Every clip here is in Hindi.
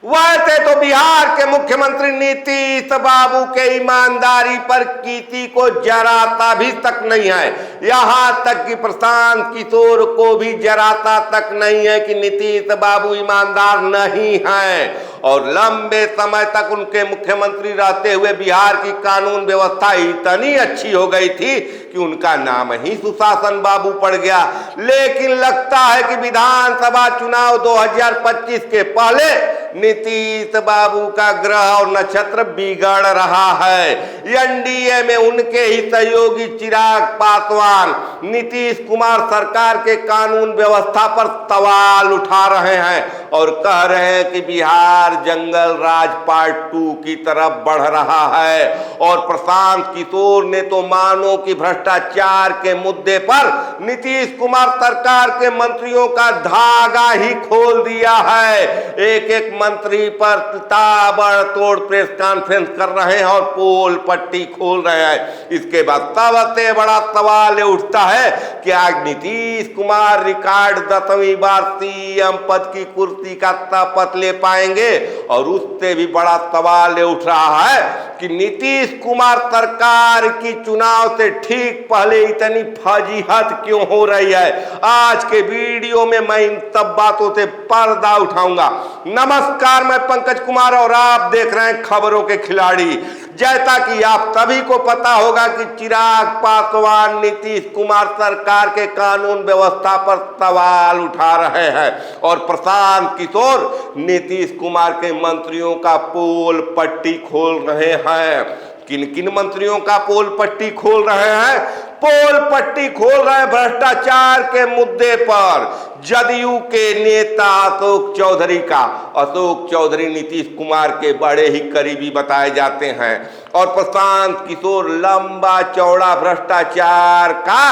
वैसे तो बिहार के मुख्यमंत्री नीतीश बाबू के ईमानदारी पर किसी को जराता भी तक नहीं है। यहां तक कि प्रशांत किशोर को भी जराता तक नहीं है कि नीतीश बाबू ईमानदार नहीं है। और लंबे समय तक उनके मुख्यमंत्री रहते हुए बिहार की कानून व्यवस्था इतनी अच्छी हो गई थी कि उनका नाम ही सुशासन बाबू पड़ गया। लेकिन लगता है कि विधानसभा चुनाव 2025 के पहले नीतीश बाबू का ग्रह और नक्षत्र बिगड़ रहा है। एनडीए में उनके ही सहयोगी चिराग पासवान नीतीश कुमार सरकार के कानून व्यवस्था पर सवाल उठा रहे हैं और कह रहे हैं कि बिहार जंगल राज पार्ट 2 की तरफ बढ़ रहा है। और प्रशांत किशोर ने तो मानो कि भ्रष्टाचार के मुद्दे पर नीतीश कुमार सरकार के मंत्रियों का धागा ही खोल दिया है। एक एक मंत्री पर ताबड़तोड़ प्रेस कॉन्फ्रेंस कर रहे हैं और पोल पट्टी खोल रहे हैं। इसके बाद सबसे बड़ा सवाल उठता है कि आज नीतीश कुमार रिकॉर्ड 10वीं बार सीएम पद की कुर्सी का शपथ ले पाएंगे। और उससे भी बड़ा सवाल उठ रहा है कि नीतीश कुमार सरकार की चुनाव से ठीक पहले इतनी फजीहत क्यों हो रही है। आज के वीडियो में मैं इन सब बातों से पर्दा उठाऊंगा। नमस्कार, मैं पंकज कुमार और आप देख रहे हैं खबरों के खिलाड़ी। जैसा कि आप सभी को पता होगा कि चिराग पासवान नीतीश कुमार सरकार के कानून व्यवस्था पर सवाल उठा रहे हैं और प्रशांत किशोर नीतीश कुमार के मंत्रियों का पोल पट्टी खोल रहे हैं। किन किन मंत्रियों का पोल पट्टी खोल रहे हैं? पोल पट्टी खोल रहे हैं भ्रष्टाचार के मुद्दे पर जदयू के नेता अशोक चौधरी का। अशोक चौधरी नीतीश कुमार के बड़े ही करीबी बताए जाते हैं और प्रशांत किशोर लंबा चौड़ा भ्रष्टाचार का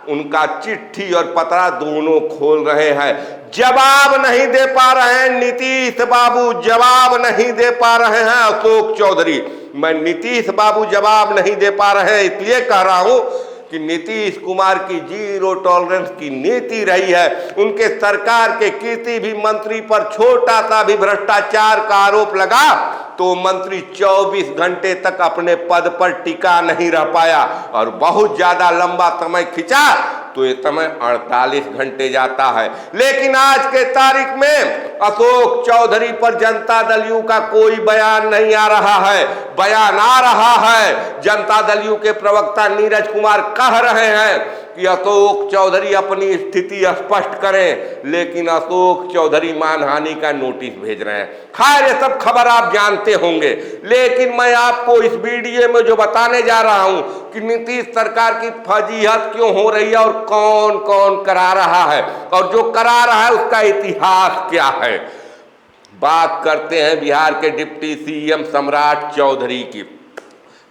उनका चिट्ठी और पतरा दोनों खोल रहे हैं। जवाब नहीं दे पा रहे हैं नीतीश बाबू, जवाब नहीं दे पा रहे हैं अशोक चौधरी। मैं नीतीश बाबू जवाब नहीं दे पा रहे हैं इसलिए कह रहा हूं कि नीतीश कुमार की जीरो टॉलरेंस की नीति रही है। उनके सरकार के किसी भी मंत्री पर छोटा सा भी भ्रष्टाचार का आरोप लगा तो मंत्री 24 घंटे तक अपने पद पर टिका नहीं रह पाया और बहुत ज्यादा लंबा समय खिंचा तो ये समय 48 घंटे जाता है। लेकिन आज के तारीख में अशोक चौधरी पर जनता दल यू का कोई बयान नहीं आ रहा है। बयान आ रहा है, जनता दल यू के प्रवक्ता नीरज कुमार कह रहे हैं कि अशोक चौधरी अपनी स्थिति स्पष्ट करें, लेकिन अशोक चौधरी मानहानि का नोटिस भेज रहे हैं। खैर ये सब खबर आप जानते होंगे, लेकिन मैं आपको इस वीडियो में जो बताने जा रहा हूं कि नीतीश सरकार की फजीहत क्यों हो रही है और कौन कौन करा रहा है और जो करा रहा है उसका इतिहास क्या है। बात करते हैं बिहार के डिप्टी सीएम सम्राट चौधरी की।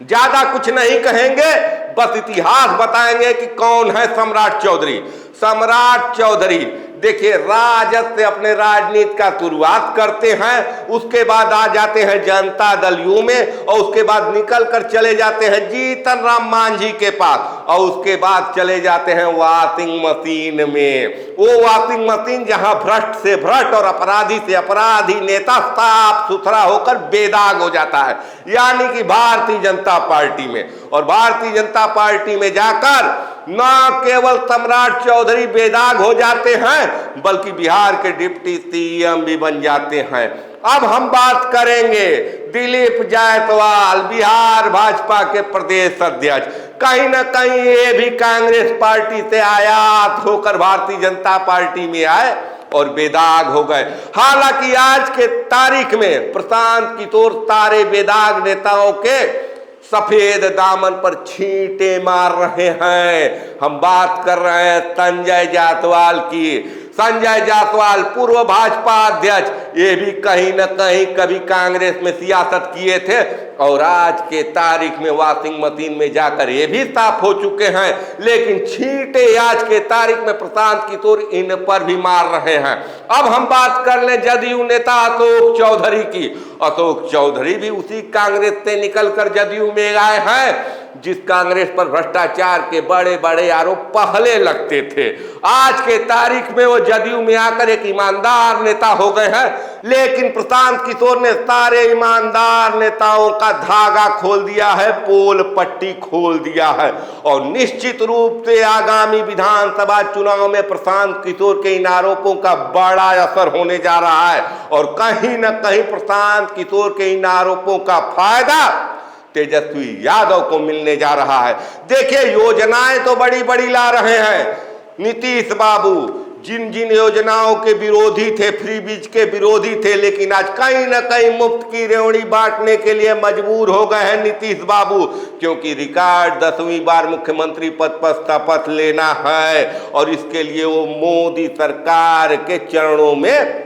ज्यादा कुछ नहीं कहेंगे, बस इतिहास बताएंगे कि कौन है सम्राट चौधरी। सम्राट चौधरी देखिए राजद से अपने राजनीति का शुरुआत करते हैं, उसके बाद आ जाते हैं जनता दल यू में और उसके बाद निकल कर चले जाते हैं जीतन राम मांझी के पास और उसके बाद चले जाते हैं वॉशिंग मशीन में। वो वॉशिंग मशीन जहां भ्रष्ट से भ्रष्ट और अपराधी से अपराधी नेता साफ सुथरा होकर बेदाग हो जाता है, यानी कि भारतीय जनता पार्टी में। और भारतीय जनता पार्टी में जाकर न केवल सम्राट चौधरी बेदाग हो जाते हैं बल्कि बिहार के डिप्टी सीएम भी बन जाते हैं। अब हम बात करेंगे दिलीप जायसवाल, बिहार भाजपा के प्रदेश अध्यक्ष। कहीं ना कहीं ये भी कांग्रेस पार्टी से आयात होकर भारतीय जनता पार्टी में आए और बेदाग हो गए। हालांकि आज के तारीख में प्रशांत किशोर सारे बेदाग नेताओं के सफेद दामन पर छींटे मार रहे हैं। हम बात कर रहे हैं संजय जायसवाल की। संजय जायसवाल पूर्व भाजपा अध्यक्ष, ये भी कहीं न कहीं कभी कांग्रेस में सियासत किए थे और आज के तारीख में वॉशिंग मशीन में जाकर ये भी साफ हो चुके हैं। लेकिन छींटे आज के तारीख में प्रशांत किशोर इन पर भी मार रहे हैं। अब हम बात कर लें जदयू नेता अशोक चौधरी की। अशोक चौधरी भी उसी कांग्रेस से निकलकर जदयू में आए हैं जिस कांग्रेस पर भ्रष्टाचार के बड़े बड़े आरोप पहले लगते थे, आज के तारीख में वो जदयू में आकर एक ईमानदार नेता हो गए हैं। लेकिन प्रशांत किशोर ने सारे ईमानदार नेताओं का धागा खोल दिया है, पोल पट्टी खोल दिया है। और निश्चित रूप से आगामी विधानसभा चुनाव में प्रशांत किशोर के इन आरोपों का बड़ा असर होने जा रहा है और कहीं न कहीं प्रशांत किशोर के इन आरोपों का फायदा तेजस्वी यादव को मिलने जा रहा है। देखिए, योजनाएं तो बड़ी बड़ी ला रहे हैं नीतीश बाबू, जिन जिन योजनाओं के विरोधी थे, फ्री बीज के विरोधी थे, लेकिन आज कहीं न कहीं मुफ्त की रेवड़ी बांटने के लिए मजबूर हो गए हैं नीतीश बाबू, क्योंकि रिकॉर्ड 10वीं बार मुख्यमंत्री पद पर शपथ लेना है और इसके लिए वो मोदी सरकार के चरणों में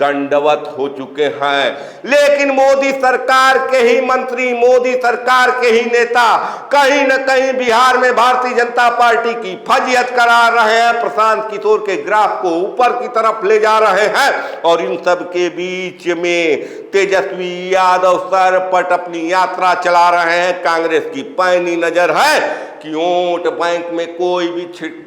दंडवत हो चुके हैं। लेकिन मोदी सरकार के ही मंत्री, मोदी सरकार के ही नेता कहीं न कहीं बिहार में भारतीय जनता पार्टी की फजीहत करा रहे हैं, प्रशांत किशोर के ग्राफ को ऊपर की तरफ ले जा रहे हैं। और इन सब के बीच में तेजस्वी यादव सरपट अपनी यात्रा चला रहे हैं। कांग्रेस की पैनी नजर है कि वोट बैंक में कोई भी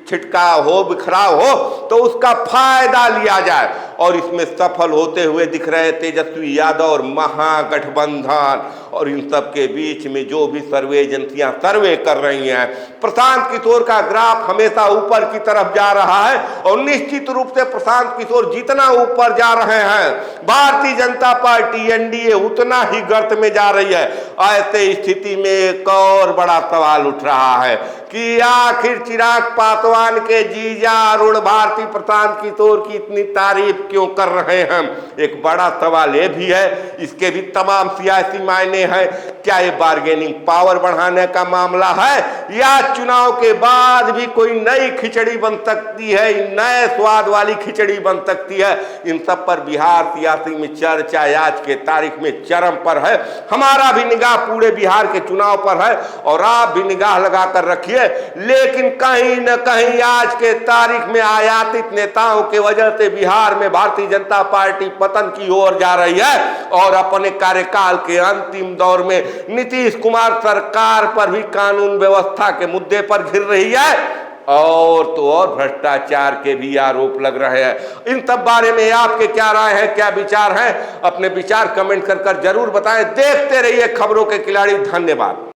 छिटकाव हो, बिखराव हो तो उसका फायदा लिया जाए, और इसमें सफल होते हुए दिख रहे तेजस्वी यादव और महागठबंधन। और इन सब के बीच में जो भी सर्वे एजेंसियां सर्वे कर रही हैं, प्रशांत किशोर का ग्राफ हमेशा ऊपर की तरफ जा रहा है और निश्चित रूप से प्रशांत किशोर जितना ऊपर जा रहे हैं, भारतीय जनता पार्टी एनडीए उतना ही गर्त में जा रही है। ऐसे स्थिति में एक और बड़ा सवाल उठ रहा है कि आखिर चिराग पासवान के जीजा अरुण भारती प्रशांत किशोर की इतनी तारीफ क्यों कर रहे हैं। एक बड़ा सवाल ये भी है, इसके भी तमाम सियासी मायने हैं। क्या ये बार्गेनिंग पावर बढ़ाने का मामला है या चुनाव के बाद भी कोई नई खिचड़ी बन सकती है, नए स्वाद वाली खिचड़ी बन सकती है। इन सब पर बिहार सियासी में चर्चा आज के तारीख में चरम पर है। हमारा भी निगाह पूरे बिहार के चुनाव पर है और आप भी निगाह लगा कर रखिए। लेकिन कहीं न कहीं आज के तारीख में आयातित नेताओं के वजह से बिहार में भारतीय जनता पार्टी पतन की ओर जा रही है और अपने कार्यकाल के अंतिम दौर में नीतीश कुमार सरकार पर भी कानून व्यवस्था के मुद्दे पर घिर रही है और तो और भ्रष्टाचार के भी आरोप लग रहे हैं। इन सब बारे में आपके क्या राय है, क्या विचार हैं? अपने विचार कमेंट कर जरूर बताएं। देखते रहिए खबरों के खिलाड़ी। धन्यवाद।